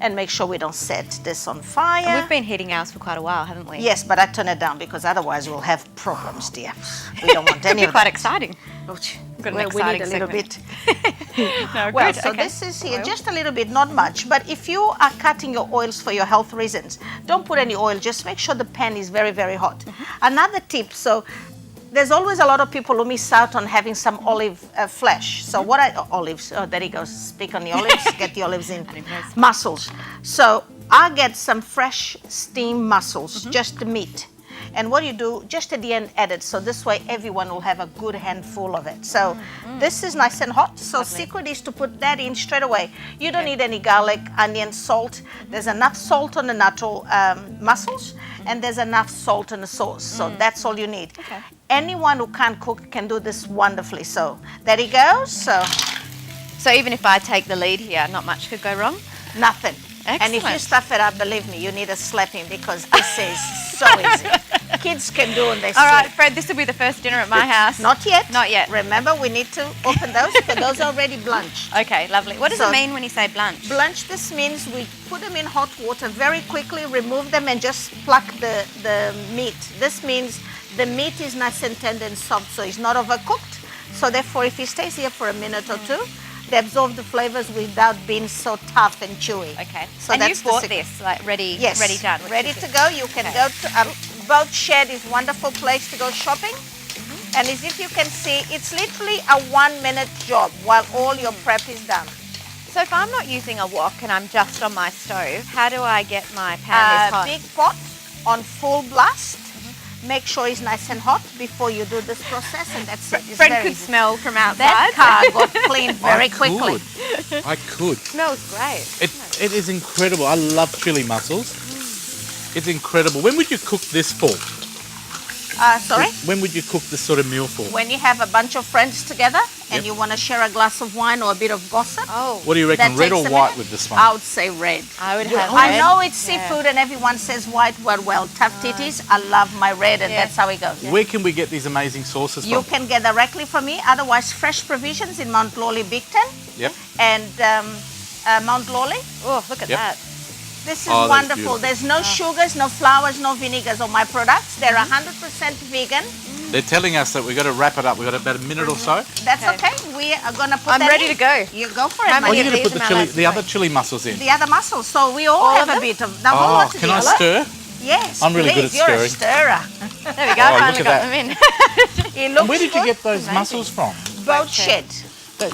And make sure we don't set this on fire. And we've been heating ours for quite a while, haven't we? Yes, but I turn it down because otherwise we'll have problems, dear. We don't want any of that. Quite exciting. We need a little bit. No, well, good. so Okay. this is here, just a little bit, not much. But if you are cutting your oils for your health reasons, don't put any oil. Just make sure the pan is very, very hot. Another tip, so there's always a lot of people who miss out on having some olive flesh. So olives, oh, there he goes. Speak on the olives, get the olives in. Mussels. So I get some fresh steamed mussels, just the meat. And what you do, just at the end, add it. So this way, everyone will have a good handful of it. So this is nice and hot. So secret is to put that in straight away. You don't need any garlic, onion, salt. There's enough salt on the natto mussels, and there's enough salt in the sauce. So that's all you need. Anyone who can't cook can do this wonderfully. So there he goes. So even if I take the lead here, not much could go wrong? Nothing. And if you Excellent. stuff it up, believe me, you need to slap him because this is so easy. Kids can do and they All right, Fred, this will be the first dinner at my house. Not yet. Not yet. Remember, we need to open those, but those are already blanched. Okay, lovely. What does it mean when you say blanch? Blanch, this means we put them in hot water very quickly, remove them and just pluck the meat. This means the meat is nice and tender and soft, so it's not overcooked. So therefore, if it stays here for a minute or two, they absorb the flavors without being so tough and chewy. Okay. So And that's you've the bought secret. this, like ready, Yes, ready done. which ready is to good. go. You can go to Boat Shed is a wonderful place to go shopping. And as if you can see, it's literally a 1-minute job while all your prep is done. So if I'm not using a wok and I'm just on my stove, how do I get my pan this hot? Big pot on full blast. Make sure it's nice and hot before you do this process, and that's it. It's Fred very could easy. smell from outside. That car got cleaned very quickly. I could. Smells great. It is incredible. I love chili mussels. It's incredible. When would you cook this for? Sorry? When would you cook this sort of meal for? When you have a bunch of friends together and you want to share a glass of wine or a bit of gossip. Oh. What do you reckon, that red takes or a white minute. with this one? I would say red. I would have I red. know it's Yeah. seafood and everyone says white, well, tough titties. I love my red and Yeah. that's how it goes. Where can we get these amazing sauces You from? can get directly from me. Otherwise, Fresh Provisions in Mount Lawley, Bigton, Yep. and Mount Lawley. Oh, look at Yep. that. This is Oh, that's wonderful. beautiful. There's no sugars, no flours, no vinegars on my products. They're 100% vegan. They're telling us that we've got to wrap it up. We've got about a minute or so. That's okay. We are going to put I'm that ready in. to go. You go for it, How my Oh, many you're dear. going to put these the am I chili, allowed to the other make? chili mussels in. The other mussels. So we all All have of a them? bit of. Now, who Oh, wants to can do I it? stir? Yes, I'm really please. good at You're stirring. a stirrer. There we go. Oh, I finally look at got that. them in. It looks And where did you good. get those mussels from? Boat Shed.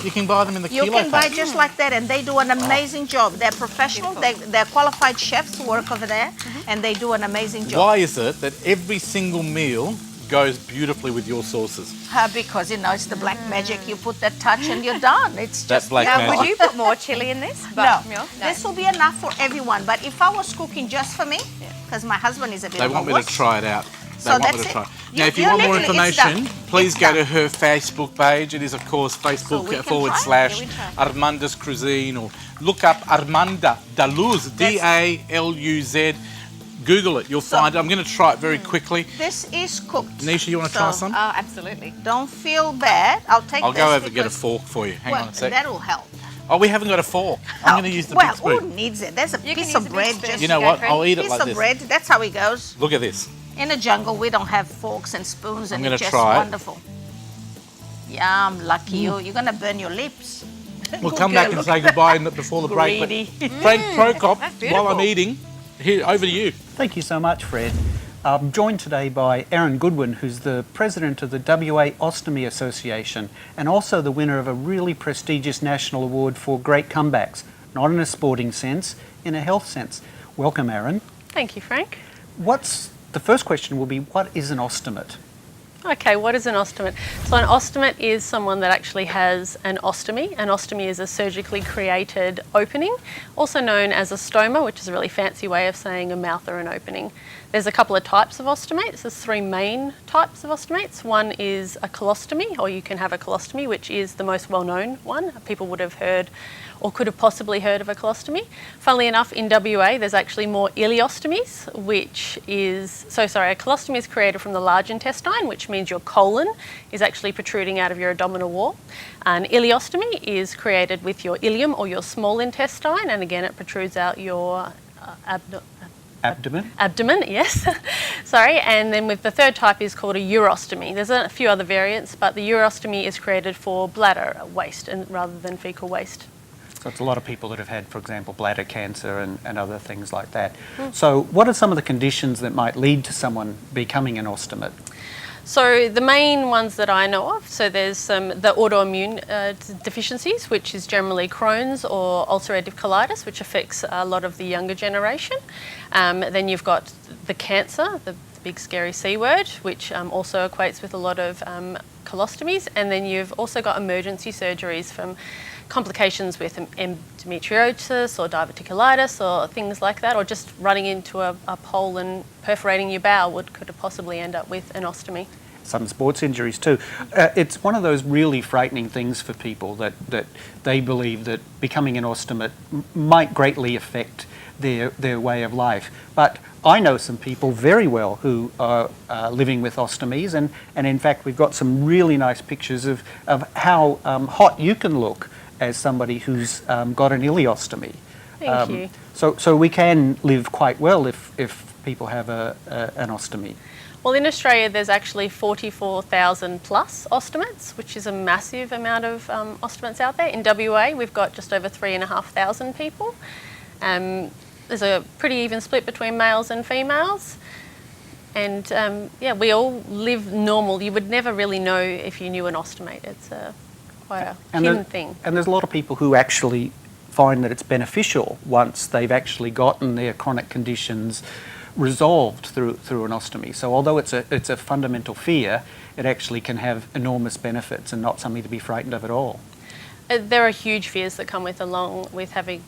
You can buy them in the You kilo can buy pack. just like that, and they do an amazing job. They're professional. They're qualified chefs who work over there, and they do an amazing job. Why is it that every single meal goes beautifully with your sauces? Because it's the black magic. You put that touch, and you're done. It's That just black Now, magic. would you put more chili in this? No, Buttermilk? this will be enough for everyone. But if I was cooking just for me, because my husband is a bit They of want a me to wuss. try it out. They So want me that's to it. try. You- Now, if you you want more literally- it's information, done. please It's go done. to her Facebook page. It is, of course, Facebook we can / try. Yeah, we try. Armanda's Cuisine, or look up Armanda Daluz, Daluz. Google it, you'll find it. I'm going to try it very quickly. This is cooked. Nisha, you want to So, try some? Oh, absolutely. Don't feel bad. I'll take I'll this go over and get a because- fork for you. Hang well, on a sec. that'll help. Oh, we haven't got a fork. I'm going to use the well, big spoon. who needs it? There's a You can piece use of a big bread. spoon. Just You know Go what? for it. I'll eat it piece like of this. bread. That's how it goes. Look at this. In the jungle, we don't have forks and spoons, and I'm it's gonna just try it. wonderful. Yum, lucky you. You're gonna burn your lips. We'll Good come back girl, and look say at that. goodbye before the break. But Greedy. Frank Prokop, that's while I'm beautiful. eating, here, over to you. Thank you so much, Fred. I'm joined today by Erin Goodwin, who's the president of the WA Ostomy Association and also the winner of a really prestigious national award for great comebacks, not in a sporting sense, in a health sense. Welcome, Erin. Thank you, Frank. The first question will be, what is an ostomate? Okay, what is an ostomate? So an ostomate is someone that actually has an ostomy. An ostomy is a surgically created opening, also known as a stoma, which is a really fancy way of saying a mouth or an opening. There's a couple of types of ostomates. There's three main types of ostomates. One is a colostomy, or you can have a colostomy, which is the most well-known one. People would have heard or could have possibly heard of a colostomy. Funnily enough, in WA, there's actually more ileostomies, a colostomy is created from the large intestine, which means your colon is actually protruding out of your abdominal wall. An ileostomy is created with your ileum or your small intestine, and again, it protrudes out your Abdomen? Abdomen, yes. Sorry, and then with the third type is called a urostomy. There's a few other variants, but the urostomy is created for bladder waste and rather than fecal waste. So it's a lot of people that have had, for example, bladder cancer and other things like that. So what are some of the conditions that might lead to someone becoming an ostomate? So the main ones that I know of, so there's the autoimmune deficiencies, which is generally Crohn's or ulcerative colitis, which affects a lot of the younger generation. Then you've got the cancer, the big scary C word, which also equates with a lot of colostomies. And then you've also got emergency surgeries from complications with endometriosis or diverticulitis or things like that, or just running into a pole and perforating your bowel could possibly end up with an ostomy. Some sports injuries too. It's one of those really frightening things for people that they believe that becoming an ostomate might greatly affect their way of life. But I know some people very well who are living with ostomies, and in fact we've got some really nice pictures of how hot you can look as somebody who's got an ileostomy. Thank you. So we can live quite well if people have an ostomy. Well, in Australia, there's actually 44,000 plus ostomates, which is a massive amount of ostomates out there. In WA, we've got just over 3,500 people. There's a pretty even split between males and females. And yeah, we all live normal. You would never really know if you knew an ostomate. It's quite a hidden thing. And there's a lot of people who actually find that it's beneficial once they've actually gotten their chronic conditions resolved through an ostomy. So although it's a fundamental fear, it actually can have enormous benefits and not something to be frightened of at all. There are huge fears that come along with having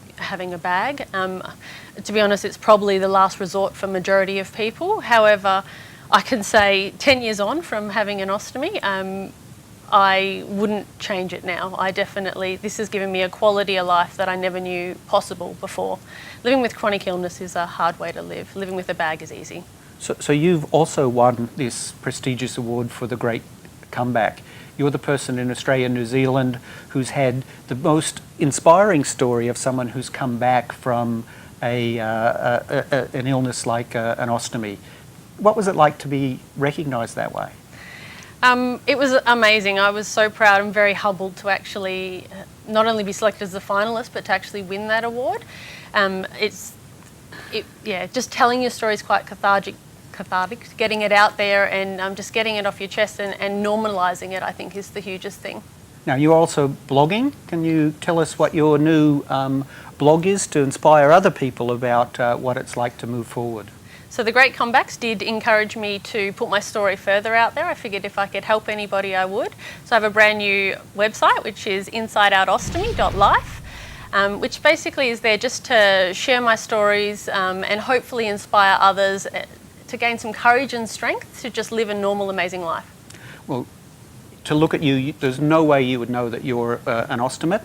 a bag. To be honest, it's probably the last resort for majority of people. However, I can say 10 years on from having an ostomy, I wouldn't change it now. This has given me a quality of life that I never knew possible before. Living with chronic illness is a hard way to live. Living with a bag is easy. So you've also won this prestigious award for the Great Comeback. You're the person in Australia and New Zealand who's had the most inspiring story of someone who's come back from an illness like an ostomy. What was it like to be recognised that way? It was amazing. I was so proud and very humbled to actually not only be selected as a finalist, but to actually win that award. Just telling your story is quite cathartic, getting it out there and just getting it off your chest and normalising it, I think, is the hugest thing. Now, you're also blogging. Can you tell us what your new blog is to inspire other people about what it's like to move forward? So the Great Comebacks did encourage me to put my story further out there. I figured if I could help anybody, I would. So I have a brand new website, which is insideoutostomy.life, which basically is there just to share my stories and hopefully inspire others to gain some courage and strength to just live a normal, amazing life. Well, to look at you, there's no way you would know that you're an ostomate.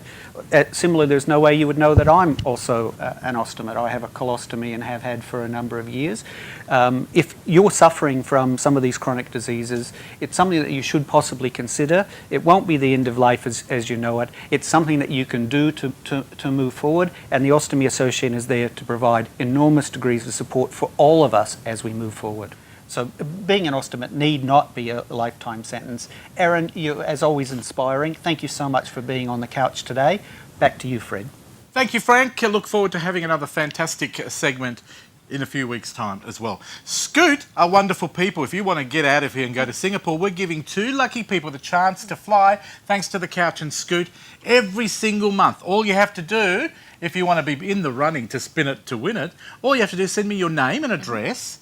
Similarly, there's no way you would know that I'm also an ostomate. I have a colostomy and have had for a number of years. If you're suffering from some of these chronic diseases, it's something that you should possibly consider. It won't be the end of life as you know it. It's something that you can do to move forward, and the Ostomy Association is there to provide enormous degrees of support for all of us as we move forward. So being an ostomate need not be a lifetime sentence. Erin, you're as always inspiring. Thank you so much for being on the couch today. Back to you, Fred. Thank you, Frank. I look forward to having another fantastic segment in a few weeks' time as well. Scoot are wonderful people. If you want to get out of here and go to Singapore, we're giving 2 lucky people the chance to fly thanks to the Couch and Scoot every single month. All you have to do, if you want to be in the running to spin it to win it, all you have to do is send me your name and address,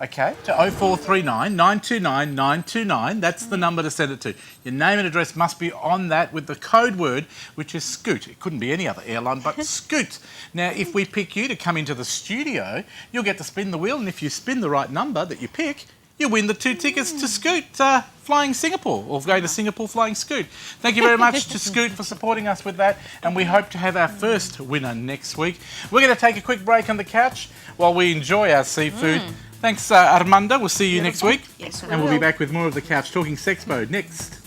okay, to 0439 929 929. That's the number to send it to. Your name and address must be on that with the code word, which is Scoot. It couldn't be any other airline but Scoot. Now, if we pick you to come into the studio, you'll get to spin the wheel, and if you spin the right number that you pick, you win the 2 tickets to Scoot flying Singapore, or going to Singapore flying Scoot. Thank you very much to Scoot for supporting us with that, and we hope to have our first winner next week. We're going to take a quick break on the couch while we enjoy our seafood. Thanks, Armando. We'll see you next week. Yes, and we'll be back with more of the Couch Talking Sexpo next.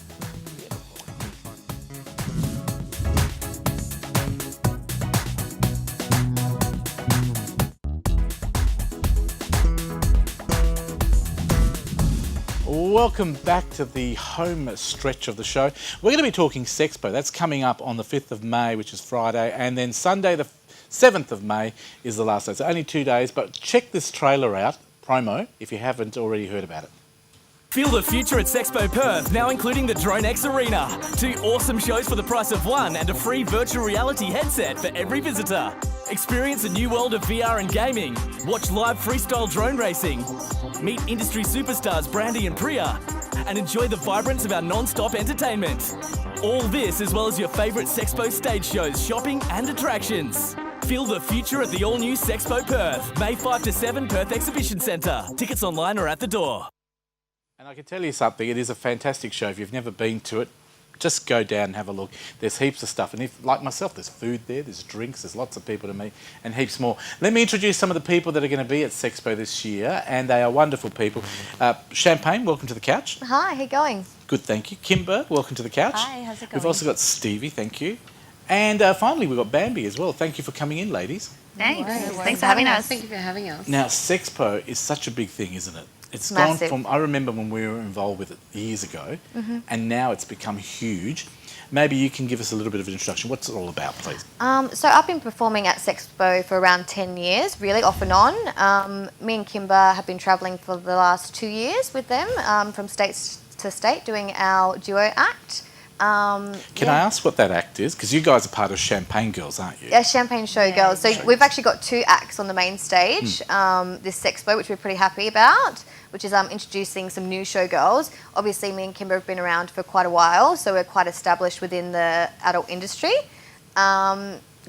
Welcome back to the home stretch of the show. We're going to be talking Sexpo. That's coming up on the 5th of May, which is Friday, and then Sunday the 7th of May is the last day. So only 2 days, but check this trailer out, promo, if you haven't already heard about it. Feel the future at Sexpo Perth, now including the Drone X Arena. 2 awesome shows for the price of one and a free virtual reality headset for every visitor. Experience a new world of VR and gaming. Watch live freestyle drone racing. Meet industry superstars Brandy and Priya. And enjoy the vibrance of our non-stop entertainment. All this as well as your favourite Sexpo stage shows, shopping and attractions. Feel the future at the all-new Sexpo Perth, May 5 to 7, Perth Exhibition Centre. Tickets online or at the door. And I can tell you something, it is a fantastic show. If you've never been to it, just go down and have a look. There's heaps of stuff. And if, like myself, there's food there, there's drinks, there's lots of people to meet, and heaps more. Let me introduce some of the people that are going to be at Sexpo this year, and they are wonderful people. Champagne, welcome to the couch. Hi, how you going? Good, thank you. Kimber, welcome to the couch. Hi, how's it going? We've also got Stevie, thank you. And finally, we've got Bambi as well. Thank you for coming in, ladies. Thanks. Thanks for having us. Thank you for having us. Now, Sexpo is such a big thing, isn't it? It's Massive. gone from, I remember when we were involved with it years ago, Mhm. and now it's become huge. Maybe you can give us a little bit of an introduction. What's it all about, please? So I've been performing at Sexpo for around 10 years, really off and on. Me and Kimber have been travelling for the last 2 years with them, from state to state, doing our duo act. Can I ask what that act is? Because you guys are part of Champagne Girls, aren't you? Yeah, Champagne Showgirls. So we've actually got 2 acts on the main stage this Sexpo, which we're pretty happy about, which is introducing some new showgirls. Obviously, me and Kimber have been around for quite a while, so we're quite established within the adult industry.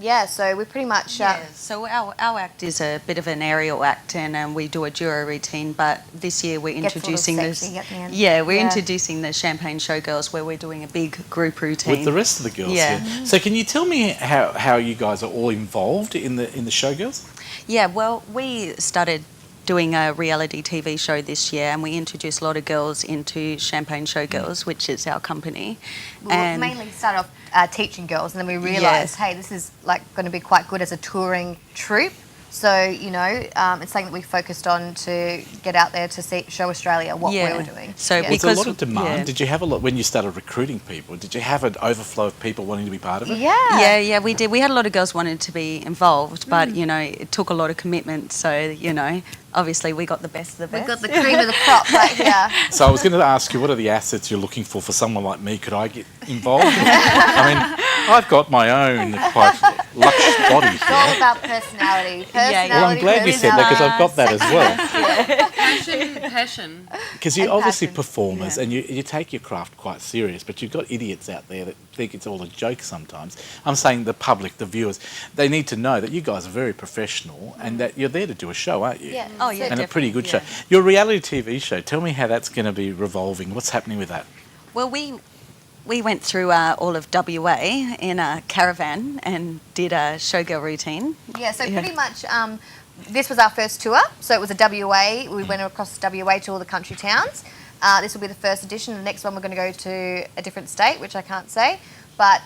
Yeah, so we're pretty much... so our act is a bit of an aerial act, and we do a duo routine, but this year we're Gets a little introducing sexy this... at the end. Yeah, we're Yeah. introducing the Champagne Showgirls, where we're doing a big group routine. With the rest of the girls Yeah. here. So can you tell me how you guys are all involved in the Showgirls? Yeah, well, we started doing a reality TV show this year, and we introduced a lot of girls into Champagne Showgirls, which is our company. We mainly started off teaching girls, and then we realised, hey, this is like going to be quite good as a touring troupe. So, you know, it's something that we focused on to get out there to show Australia what we were doing. So There's a lot of demand. Did you have a lot, when you started recruiting people, did you have an overflow of people wanting to be part of it? Yeah, we did. We had a lot of girls wanting to be involved, but, you know, it took a lot of commitment. So, you know, obviously we got the best of the best. We got the cream of the crop right here. So I was going to ask you, what are the assets you're looking for someone like me? Could I get involved? I mean, I've got my own quite luxe body It's all here. about personality. Well, I'm glad you said that because I've got that as well. Passion. Because you're obviously performers and you take your craft quite serious, but you've got idiots out there that think it's all a joke sometimes. I'm saying the public, the viewers, they need to know that you guys are very professional and that you're there to do a show, aren't you? Yeah. Oh, yeah, And a pretty good definitely, show. Your reality TV show, tell me how that's going to be revolving. What's happening with that? Well, we went through all of WA in a caravan and did a showgirl routine. Yeah, so pretty much this was our first tour. So it was a WA. We went across WA to all the country towns. This will be the first edition. The next one we're going to go to a different state, which I can't say. But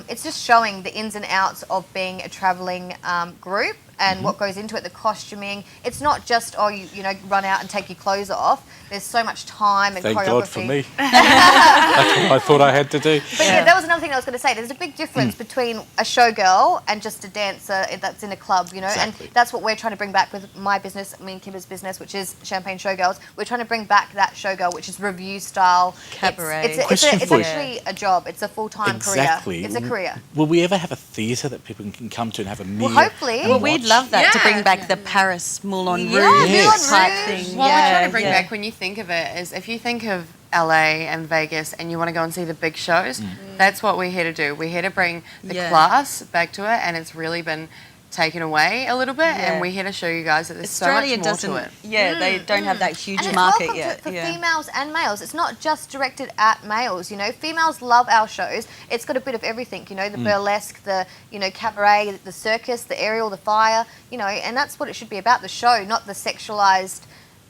it's just showing the ins and outs of being a travelling group and what goes into it, the costuming. It's not just, you know, run out and take your clothes off. There's so much time and Thank choreography. God for me. That's what I thought I had to do. But yeah, that was another thing I was going to say. There's a big difference between a showgirl and just a dancer that's in a club, you know, Exactly. and that's what we're trying to bring back with my business, me and Kimber's business, which is Champagne Showgirls. We're trying to bring back that showgirl, which is review style. Cabaret. It's actually a job. It's a full-time Exactly. career. It's a career. Will we ever have a theatre that people can come to and have a meal? hopefully. and Well, we'd watch? love that to bring back the Paris Moulin Rouge Yes. type thing. What we're trying to bring yeah. back when you think of it is if you think of LA and Vegas and you want to go and see the big shows, that's what we're here to do. We're here to bring the Yeah. class back to it, and it's really been taken away a little bit, Yeah. and we're here to show you guys that there's Australia so much more doesn't. to it. Yeah, they don't have that huge And it's market welcome yet. for yeah. females and males. It's not just directed at males, you know. Females love our shows. It's got a bit of everything, you know, the burlesque, the, you know, cabaret, the circus, the aerial, the fire, you know, and that's what it should be about, the show, not the sexualised,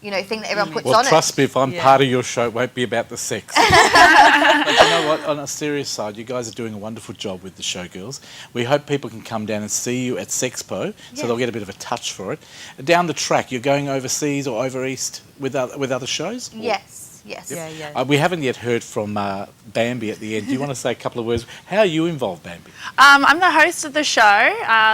you know, thing that everyone puts Well, on trust it. me, if I'm Yeah. part of your show, it won't be about the sex. But you know what? On a serious side, you guys are doing a wonderful job with the Showgirls. We hope people can come down and see you at Sexpo, so they'll get a bit of a touch for it. Down the track, you're going overseas or over east with other shows? Yes. Yes. Yeah, yeah. We haven't yet heard from Bambi at the end. Do you want to say a couple of words? How are you involved, Bambi? I'm the host of the show.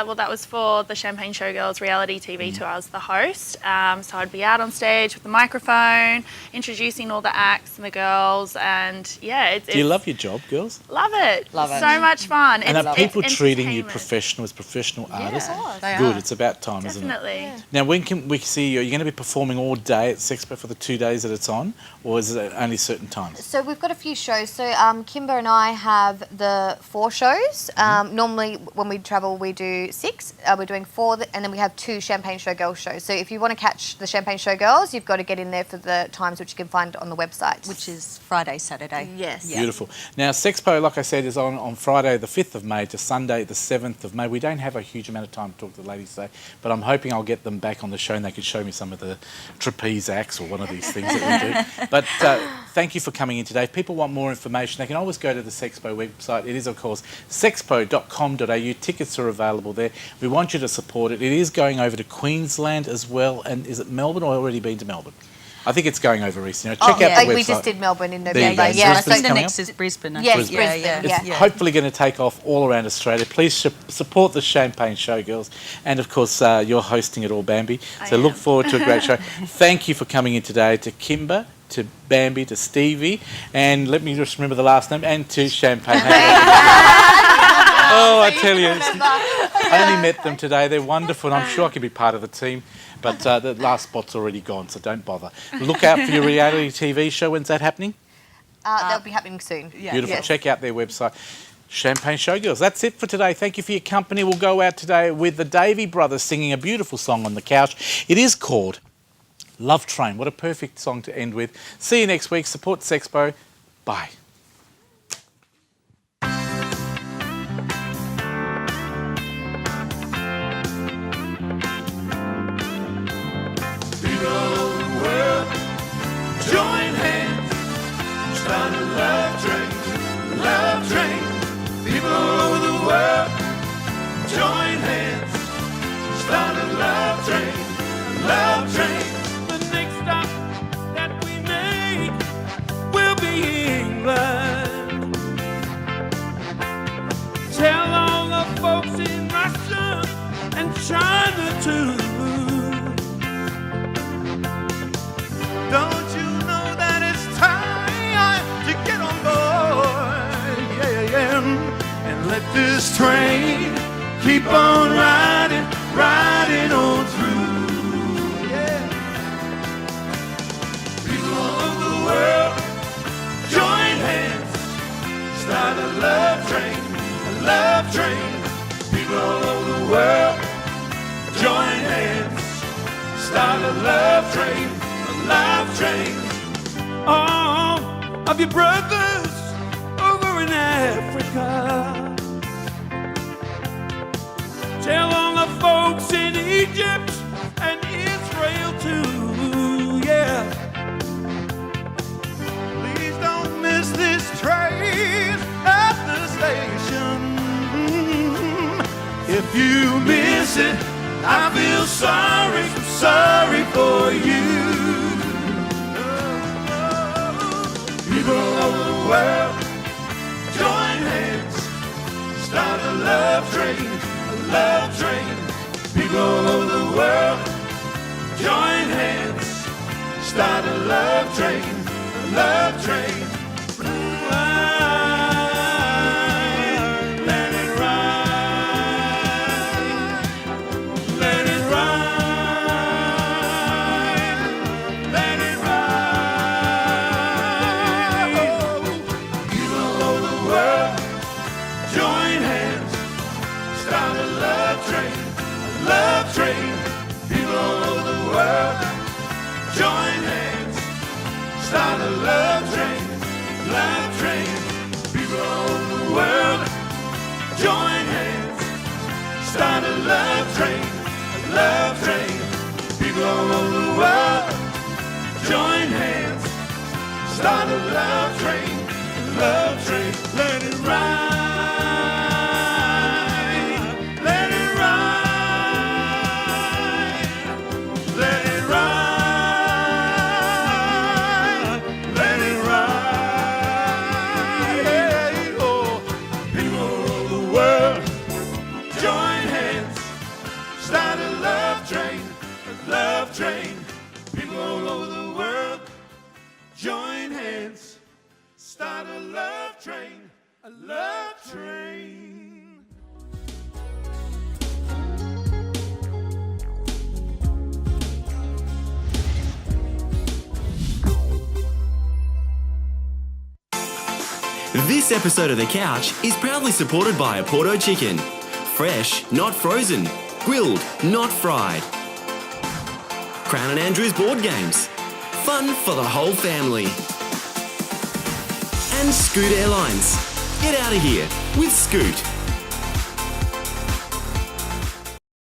Well, that was for the Champagne Showgirls reality TV tour. I was the host. So I'd be out on stage with the microphone, introducing all the acts and the girls, and yeah, Do you love your job, girls? Love it. Love it. So much fun. And It's- are people it's treating you entertainment. as professional artists? They Good, are. it's about time, isn't it? Definitely. Now, when can we see you? Are you going to be performing all day at Sexpo for the 2 days that it's on, or is it only certain times? So we've got a few shows. So Kimber and I have the 4 shows. Normally when we travel we do 6. We're doing 4 and then we have 2 Champagne Showgirls shows. So if you want to catch the Champagne Showgirls, you've got to get in there for the times which you can find on the website. Which is Friday, Saturday. Yes. Beautiful. Now, Sexpo, like I said, is on Friday the 5th of May to Sunday the 7th of May. We don't have a huge amount of time to talk to the ladies today, but I'm hoping I'll get them back on the show and they can show me some of the trapeze acts or one of these things that we do. But thank you for coming in today. If people want more information, they can always go to the Sexpo website. It is, of course, sexpo.com.au. Tickets are available there. We want you to support it. It is going over to Queensland as well. And is it Melbourne or already been to Melbourne? I think it's going over recently. Check out the website. We just did Melbourne in There you November. go. Yeah, Brisbane's I think the coming next up? is Brisbane. I Yes, think. Brisbane, Yeah. It's hopefully going to take off all around Australia. Please support the Champagne Showgirls, and of course you're hosting it all, Bambi. So look forward to a great show. Thank you for coming in today, to Kimber, to Bambi, to Stevie, and let me just remember the last name, and to Champagne. Oh, I tell you, I only met them today. They're wonderful, and I'm sure I can be part of the team. But the last spot's already gone, so don't bother. Look out for your reality TV show. When's that happening? That'll be happening soon. Beautiful. Yes. Check out their website. Champagne Showgirls. That's it for today. Thank you for your company. We'll go out today with the Davey Brothers singing a beautiful song on the couch. It is called Love Train. What a perfect song to end with. See you next week. Support Sexpo. Bye. Join hands, start a love train, love train. People all over the world, join hands, start a love train, love train. The next stop that we make will be England. Tell all the folks in Russia and China too. Don't you know that it's time to get on board? Yeah. And let this train keep on riding, riding on through. Yeah. People all over the world, join hands, start a love train, a love train. People all over the world, join hands, start a love train. Love train. All of your brothers over in Africa. Tell all the folks in Egypt and Israel too, yeah. Please don't miss this train at the station. If you miss it, I feel sorry, sorry for you. People all over the world, join hands, start a love train, a love train. People all over the world, join hands, start a love train, a love train. Let it ride, let it ride, let it ride. People all over the world, join hands, start a love train, a love train. People all over the world, join hands, start a love train, love train. People all over the world, join hands, start a love train, a love train. People all over the world, join hands, start a love train, love train. Let it ride, let it ride, let it ride, let start a love train, a love train. This episode of The Couch is proudly supported by Porto Chicken. Fresh, not frozen. Grilled, not fried. Crown and Andrews Board Games. Fun for the whole family. And Scoot Airlines. Get out of here with Scoot.